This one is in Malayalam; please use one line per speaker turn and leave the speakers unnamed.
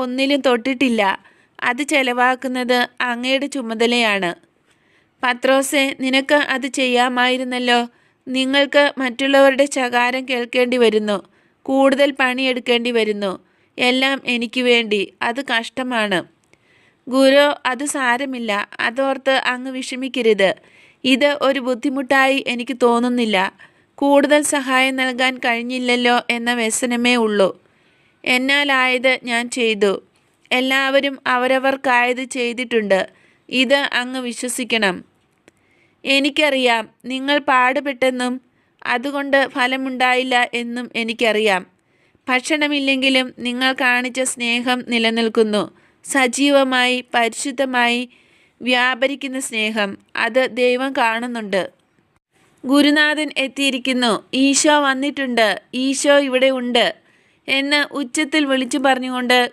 ഒന്നിലും തൊട്ടിട്ടില്ല. അത് ചെലവാക്കുന്നത് അങ്ങയുടെ ചുമതലയാണ്. പത്രോസേ, നിനക്ക് അത് ചെയ്യാമായിരുന്നല്ലോ. നിങ്ങൾക്ക് മറ്റുള്ളവരുടെ ശകാരം കേൾക്കേണ്ടി വരുന്നു, കൂടുതൽ പണിയെടുക്കേണ്ടി വരുന്നു. എല്ലാം എനിക്ക് വേണ്ടി. അത് കഷ്ടമാണ്. ഗുരു, അത് സാരമില്ല. അതോർത്ത് അങ്ങ് വിഷമിക്കരുത്. ഇത് ഒരു ബുദ്ധിമുട്ടായി എനിക്ക് തോന്നുന്നില്ല. കൂടുതൽ സഹായം നൽകാൻ കഴിഞ്ഞില്ലല്ലോ എന്ന വ്യസനമേ ഉള്ളൂ. എന്നാലായത് ഞാൻ ചെയ്തു. എല്ലാവരും അവരവർക്കായത് ചെയ്തിട്ടുണ്ട്. ഇത് അങ്ങ് വിശ്വസിക്കണം. എനിക്കറിയാം നിങ്ങൾ പാടുപെട്ടെന്നും അതുകൊണ്ട് ഫലമുണ്ടായില്ല എന്നും എനിക്കറിയാം. ഭക്ഷണമില്ലെങ്കിലും നിങ്ങൾ കാണിച്ച സ്നേഹം നിലനിൽക്കുന്നു. സജീവമായി, പരിശുദ്ധമായി വ്യാപരിക്കുന്ന സ്നേഹം. അത് ദൈവം കാണുന്നുണ്ട്. ഗുരുനാഥൻ എത്തിയിരിക്കുന്നു. ഈശോ വന്നിട്ടുണ്ട്. ഈശോ ഇവിടെ ഉണ്ട് എന്ന് ഉച്ചത്തിൽ വിളിച്ചു പറഞ്ഞുകൊണ്ട്